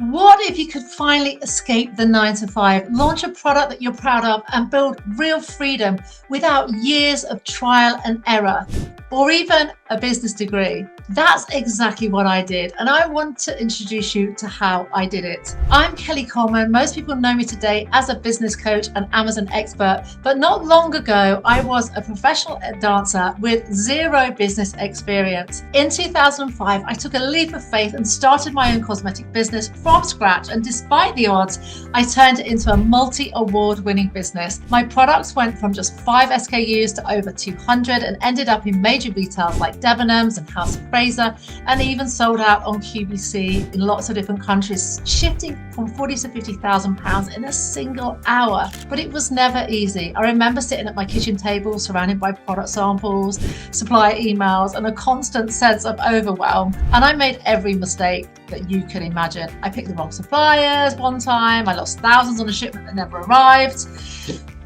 What if you could finally escape the 9 to 5, launch a product that you're proud of, and build real freedom without years of trial and error, or even a business degree? That's exactly what I did, and I want to introduce you to how I did it. I'm Kelly Coleman. Most people know me today as a business coach and Amazon expert, but not long ago, I was a professional dancer with zero business experience. In 2005, I took a leap of faith and started my own cosmetic business from scratch, and despite the odds, I turned it into a multi-award winning business. My products went from just 5 SKUs to over 200 and ended up in major retailers like Debenhams and House of Fraser, and even sold out on QVC in lots of different countries, shifting from 40 to 50,000 pounds in a single hour. But it was never easy. I remember sitting at my kitchen table surrounded by product samples, supplier emails, and a constant sense of overwhelm. And I made every mistake that you could imagine. I picked the wrong suppliers one time, I lost thousands on a shipment that never arrived,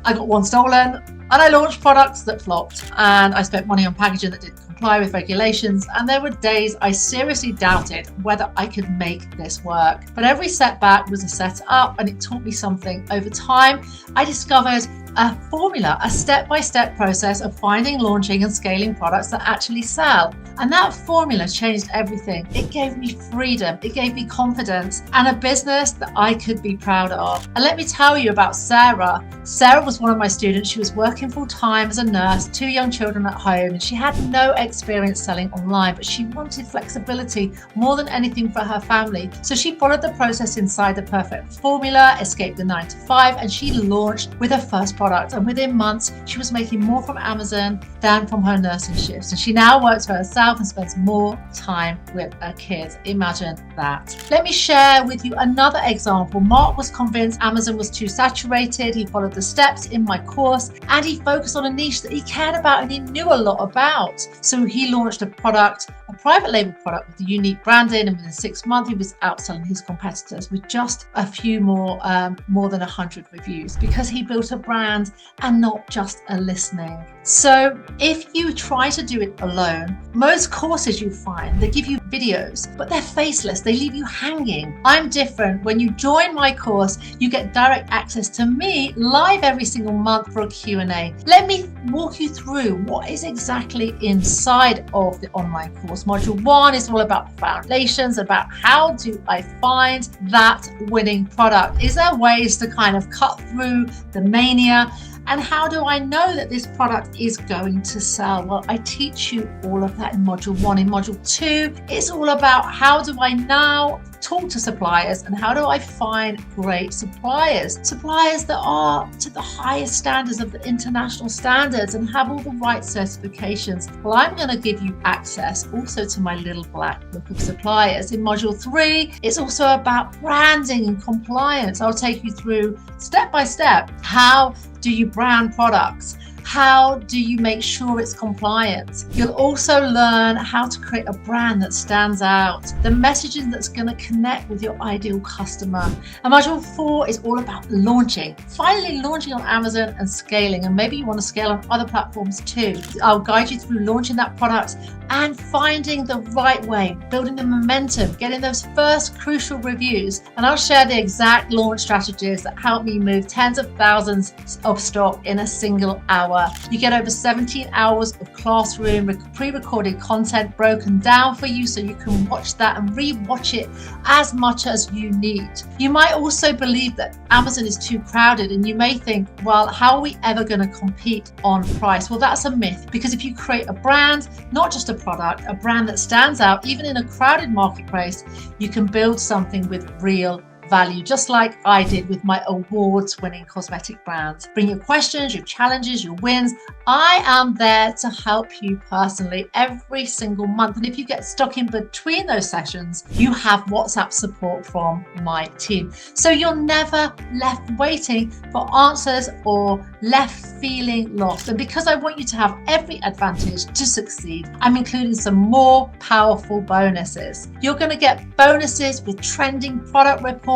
I got one stolen, and I launched products that flopped, and I spent money on packaging that didn't comply with regulations, and there were days I seriously doubted whether I could make this work. But every setback was a setup, and it taught me something. Over time, I discovered a formula, a step-by-step process of finding, launching, and scaling products that actually sell. And that formula changed everything. It gave me freedom, it gave me confidence, and a business that I could be proud of. And let me tell you about Sarah. Sarah was one of my students. She was working full-time as a nurse, 2 young children at home, and she had no experience selling online, but she wanted flexibility more than anything for her family. So she followed the process inside the perfect formula, escaped the 9 to 5, and she launched with her first product. And within months, she was making more from Amazon than from her nursing shifts. And she now works for herself and spends more time with her kids. Imagine that. Let me share with you another example. Mark was convinced Amazon was too saturated. He followed the steps in my course, and he focused on a niche that he cared about and he knew a lot about. So he launched a product, a private label product with a unique branding, and within 6 months, he was outselling his competitors with just a few more than 100 reviews, because he built a brand and not just a listening. So if you try to do it alone, most courses you'll find, they give you videos, but they're faceless. They leave you hanging. I'm different. When you join my course, you get direct access to me live every single month for a Q&A. Let me walk you through what is exactly inside of the online course. Module 1 is all about the foundations, about how do I find that winning product? Is there ways to kind of cut through the mania? And how do I know that this product is going to sell? Well, I teach you all of that in Module 1. In Module 2, it's all about how do I now talk to suppliers and how do I find great suppliers that are to the highest standards of the international standards and have all the right certifications. Well, I'm going to give you access also to my little black book of suppliers. In Module 3, it's also about branding and compliance. I'll take you through step by step. How do you brand products? How do you make sure it's compliant? You'll also learn how to create a brand that stands out, the messaging that's going to connect with your ideal customer. And Module 4 is all about launching, finally launching on Amazon and scaling. And maybe you want to scale on other platforms too. I'll guide you through launching that product and finding the right way, building the momentum, getting those first crucial reviews. And I'll share the exact launch strategies that help me move tens of thousands of stock in a single hour. You get over 17 hours of classroom pre-recorded content broken down for you, so you can watch that and re-watch it as much as you need. You might also believe that Amazon is too crowded, and you may think, well, how are we ever going to compete on price? Well, that's a myth, because if you create a brand, not just a product, a brand that stands out even in a crowded marketplace, you can build something with real value, just like I did with my awards-winning cosmetic brands. Bring your questions, your challenges, your wins. I am there to help you personally every single month. And if you get stuck in between those sessions, you have WhatsApp support from my team. So you're never left waiting for answers or left feeling lost. And because I want you to have every advantage to succeed, I'm including some more powerful bonuses. You're going to get bonuses with trending product reports,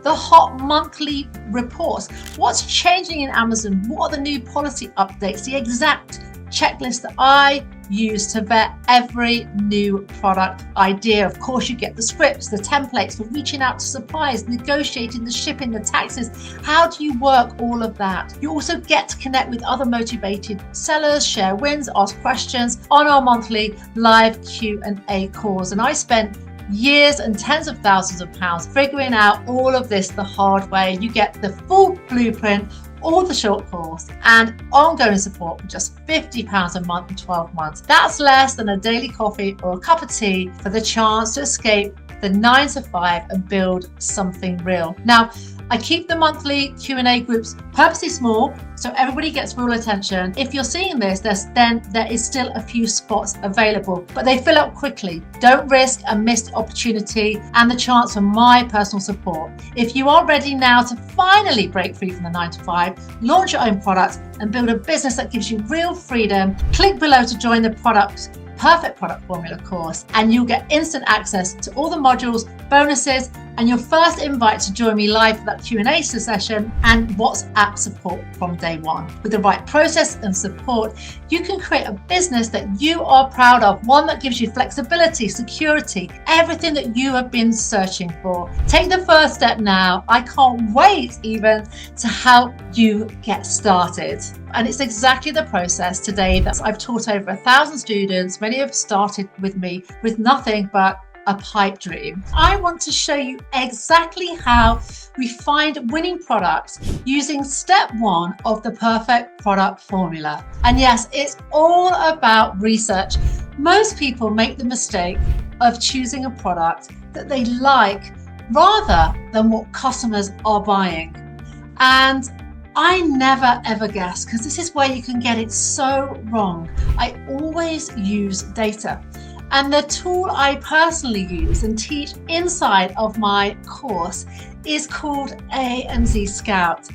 the hot monthly reports, what's changing in Amazon, what are the new policy updates, the exact checklist that I use to vet every new product idea. Of course, you get the scripts, the templates for reaching out to suppliers, negotiating the shipping, the taxes. How do you work all of that? You also get to connect with other motivated sellers, share wins, ask questions on our monthly live Q&A calls. And I spent years and tens of thousands of pounds figuring out all of this the hard way. You get the full blueprint, all the short course, and ongoing support for just £50 a month for 12 months. That's less than a daily coffee or a cup of tea for the chance to escape the 9 to 5 and build something real. Now, I keep the monthly Q&A groups purposely small so everybody gets real attention. If you're seeing this, there is still a few spots available, but they fill up quickly. Don't risk a missed opportunity and the chance for my personal support. If you are ready now to finally break free from the 9 to 5, launch your own product and build a business that gives you real freedom, click below to join the Perfect Product Formula course, and you'll get instant access to all the modules, bonuses, and your first invite to join me live for that Q&A session and WhatsApp support from day one. With the right process and support, you can create a business that you are proud of, one that gives you flexibility, security, everything that you have been searching for. Take the first step now. I can't wait even to help you get started. And it's exactly the process today that I've taught over 1,000 students. Many have started with me with nothing but a pipe dream. I want to show you exactly how we find winning products using step 1 of the Perfect Product Formula. And yes, it's all about research. Most people make the mistake of choosing a product that they like rather than what customers are buying. And I never ever guess, because this is where you can get it so wrong. I always use data. And the tool I personally use and teach inside of my course is called AMZ Scout.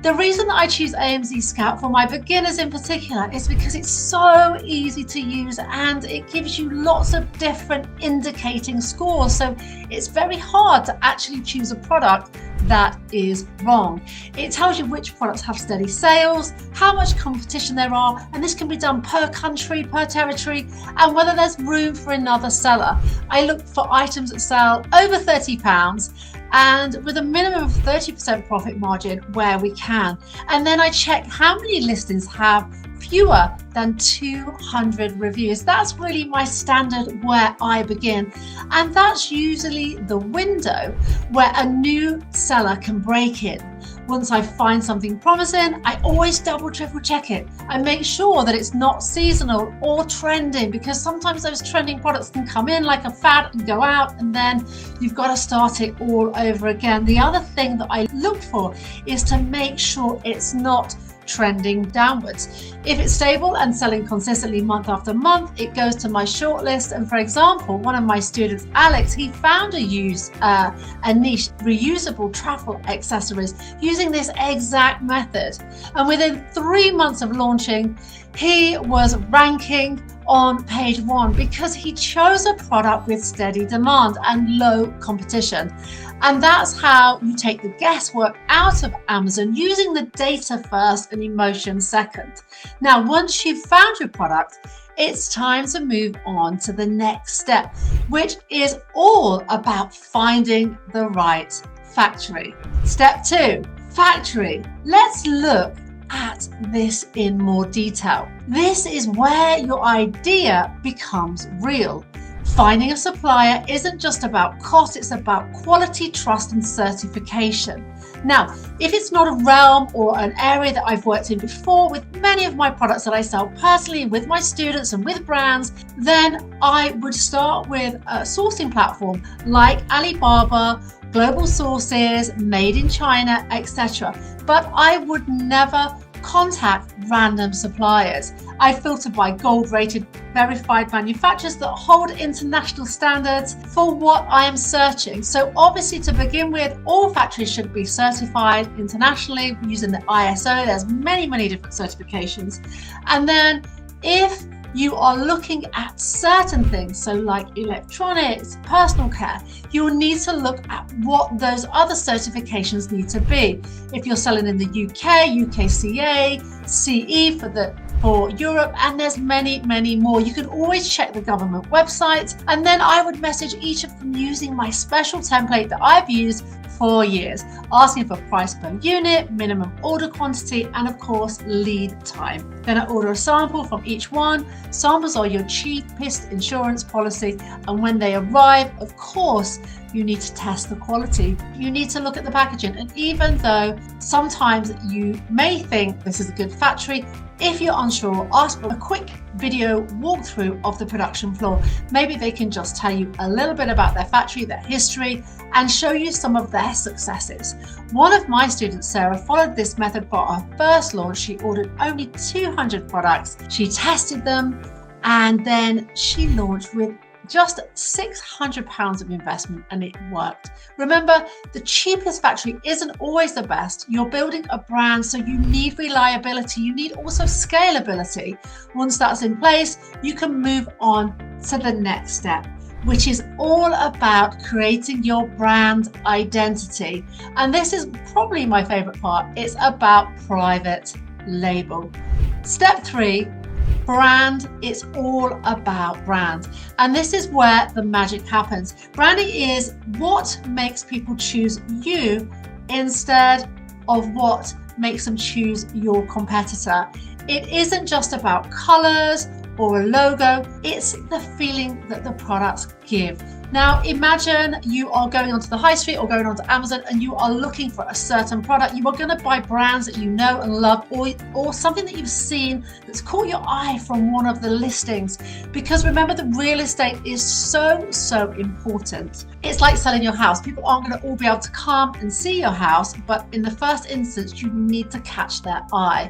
The reason that I choose AMZ Scout for my beginners in particular is because it's so easy to use and it gives you lots of different indicating scores. So it's very hard to actually choose a product that is wrong. It tells you which products have steady sales, how much competition there are, and this can be done per country, per territory, and whether there's room for another seller. I look for items that sell over £30 and with a minimum of 30% profit margin where we can. And then I check how many listings have fewer than 200 reviews. That's really my standard where I begin. And that's usually the window where a new seller can break in. Once I find something promising, I always triple check it. I make sure that it's not seasonal or trending, because sometimes those trending products can come in like a fad and go out, and then you've got to start it all over again. The other thing that I look for is to make sure it's not trending downwards. If it's stable and selling consistently month after month, it goes to my shortlist. And for example, one of my students, Alex, he found a niche reusable travel accessories using this exact method. And within 3 months of launching, he was ranking on page 1 because he chose a product with steady demand and low competition. And that's how you take the guesswork out of Amazon, using the data first and emotion second. Now, once you've found your product, it's time to move on to the next step, which is all about finding the right factory. Step 2, factory. Let's look at this in more detail. This is where your idea becomes real. Finding a supplier isn't just about cost, it's about quality, trust, and certification. Now, if it's not a realm or an area that I've worked in before with many of my products that I sell personally with my students and with brands, then I would start with a sourcing platform like Alibaba, Global Sources, Made in China, etc. But I would never contact random suppliers. I filter by gold-rated verified manufacturers that hold international standards for what I am searching. So obviously, to begin with, all factories should be certified internationally using the ISO. There's many different certifications. And then if you are looking at certain things, so like electronics, personal care, you'll need to look at what those other certifications need to be. If you're selling in the UK, UKCA, CE for the for Europe, and there's many more. You can always check the government website, and then I would message each of them using my special template that I've used for years, asking for price per unit, minimum order quantity, and of course lead time. Then I order a sample from each one. Samples are your cheapest insurance policy, and when they arrive, of course, you need to test the quality. You need to look at the packaging, and even though sometimes you may think this is a good factory, if you're unsure, ask for a quick video walkthrough of the production floor. Maybe they can just tell you a little bit about their factory, their history, and show you some of their successes. One of my students, Sarah, followed this method for our first launch. She ordered only 200 products. She tested them, and then she launched with just £600 of investment, and it worked. Remember, the cheapest factory isn't always the best. You're building a brand, so you need reliability. You need also scalability. Once that's in place, you can move on to the next step, which is all about creating your brand identity. And this is probably my favorite part. It's about private label. Step 3, brand. It's all about brand. And this is where the magic happens. Branding is what makes people choose you instead of what makes them choose your competitor. It isn't just about colors or a logo, it's the feeling that the products give. Now imagine you are going onto the high street or going onto Amazon and you are looking for a certain product. You are going to buy brands that you know and love, or something that you've seen that's caught your eye from one of the listings. Because remember, the real estate is so important. It's like selling your house. People aren't going to all be able to come and see your house, but in the first instance, you need to catch their eye.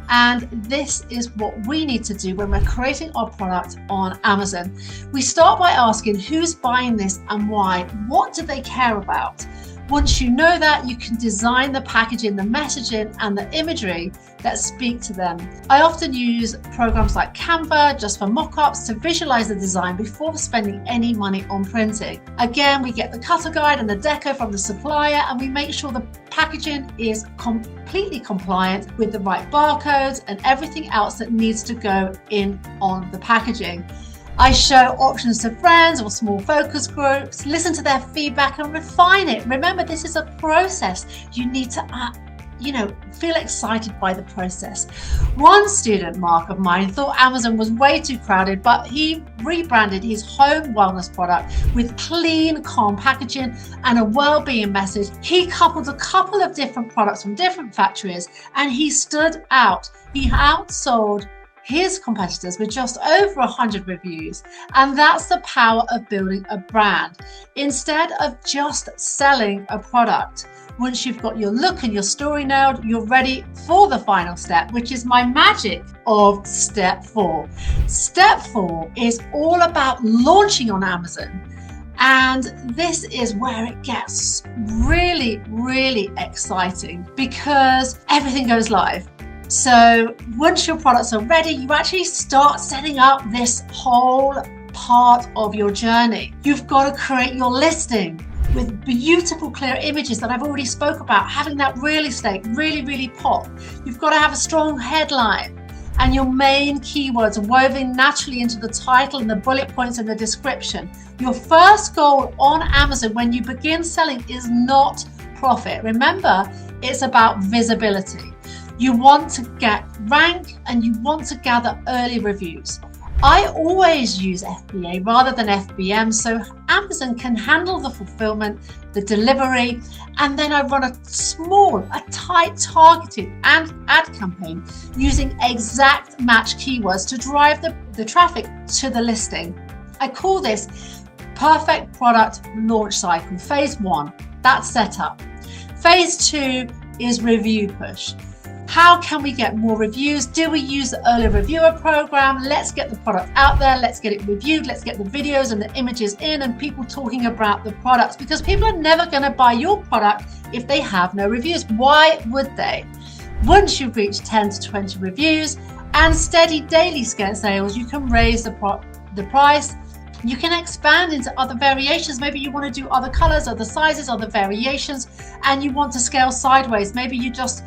And this is what we need to do when we're creating our product on Amazon. We start by asking who's buying this and why. What do they care about? Once you know that, you can design the packaging, the messaging, and the imagery that speak to them. I often use programs like Canva just for mock-ups to visualize the design before spending any money on printing. Again, we get the cutter guide and the deco from the supplier, and we make sure the packaging is completely compliant with the right barcodes and everything else that needs to go in on the packaging. I show options to friends or small focus groups, listen to their feedback and refine it. Remember, this is a process. You need to, feel excited by the process. One student, Mark, of mine, thought Amazon was way too crowded, but he rebranded his home wellness product with clean, calm packaging and a well-being message. He coupled a couple of different products from different factories, and he stood out. He outsold his competitors with just over 100 reviews. And that's the power of building a brand instead of just selling a product. Once you've got your look and your story nailed, you're ready for the final step, which is my magic of step 4. Step 4 is all about launching on Amazon. And this is where it gets really exciting, because everything goes live. So once your products are ready, you actually start setting up this whole part of your journey. You've got to create your listing with beautiful, clear images that I've already spoke about, having that real estate really pop. You've got to have a strong headline, and your main keywords are woven naturally into the title and the bullet points in the description. Your first goal on Amazon when you begin selling is not profit. Remember, it's about visibility. You want to get rank and you want to gather early reviews. I always use FBA rather than FBM, so Amazon can handle the fulfillment, the delivery, and then I run a tight targeted and ad campaign using exact match keywords to drive the traffic to the listing. I call this perfect product launch cycle. Phase 1, that's set up. Phase 2 is review push. How can we get more reviews? Do we use the early reviewer program? Let's get the product out there. Let's get it reviewed. Let's get the videos and the images in and people talking about the products, because people are never going to buy your product if they have no reviews. Why would they? Once you've reached 10 to 20 reviews and steady daily sales, you can raise the price. You can expand into other variations. Maybe you want to do other colors, other sizes, other variations, and you want to scale sideways. Maybe you just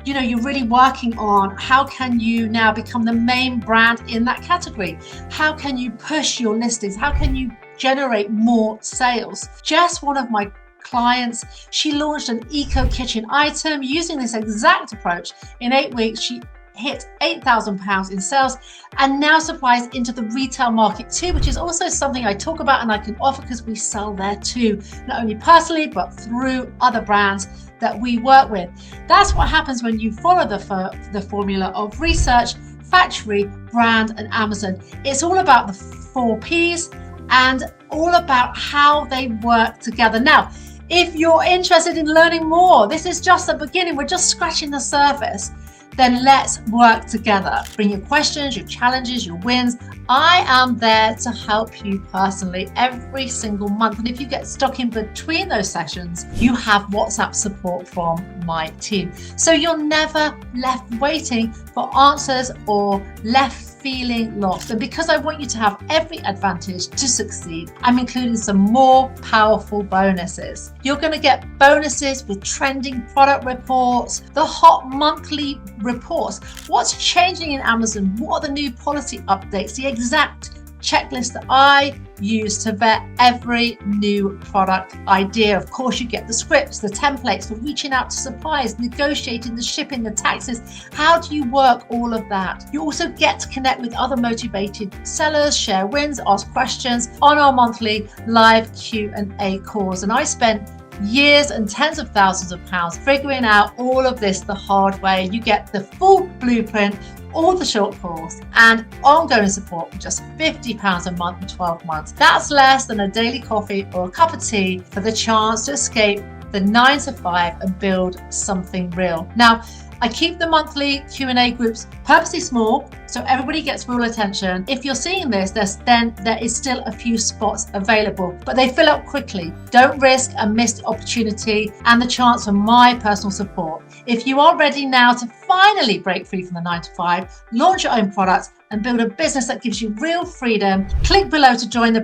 you're really working on how can you now become the main brand in that category? How can you push your listings? How can you generate more sales? Just one of my clients, she launched an eco kitchen item using this exact approach. In 8 weeks, she hit £8,000 in sales and now supplies into the retail market too, which is also something I talk about and I can offer because we sell there too, not only personally but through other brands that we work with. That's what happens when you follow the formula of research, factory, brand and Amazon. It's all about the 4 Ps and all about how they work together. Now, if you're interested in learning more, this is just the beginning, we're just scratching the surface, then let's work together. Bring your questions, your challenges, your wins. I am there to help you personally every single month. And if you get stuck in between those sessions, you have WhatsApp support from my team. So you're never left waiting for answers or left feeling lost. And because I want you to have every advantage to succeed, I'm including some more powerful bonuses. You're going to get bonuses with trending product reports, the hot monthly reports, what's changing in Amazon, what are the new policy updates, the exact checklist that I use to vet every new product idea. Of course, you get the scripts, the templates for reaching out to suppliers, negotiating the shipping, the taxes. How do you work all of that? You also get to connect with other motivated sellers, share wins, ask questions on our monthly live Q&A calls. And I spent years and tens of thousands of pounds figuring out all of this the hard way. You get the full blueprint, all the short course and ongoing support for just £50 a month for 12 months. That's less than a daily coffee or a cup of tea for the chance to escape the 9 to 5 and build something real. Now, I keep the monthly Q&A groups purposely small so everybody gets full attention. If you're seeing this, there is still a few spots available, but they fill up quickly. Don't risk a missed opportunity and the chance for my personal support. If you are ready now to finally break free from the 9 to 5, launch your own products and build a business that gives you real freedom, click below to join the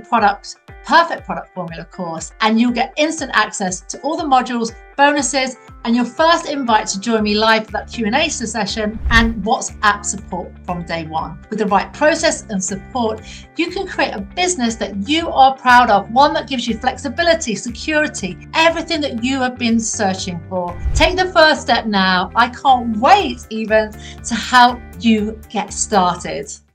Perfect Product Formula course, and you'll get instant access to all the modules, bonuses, and your first invite to join me live for that Q&A session and WhatsApp support from day one. With the right process and support, you can create a business that you are proud of, one that gives you flexibility, security, everything that you have been searching for. Take the first step now. I can't wait even to help you get started.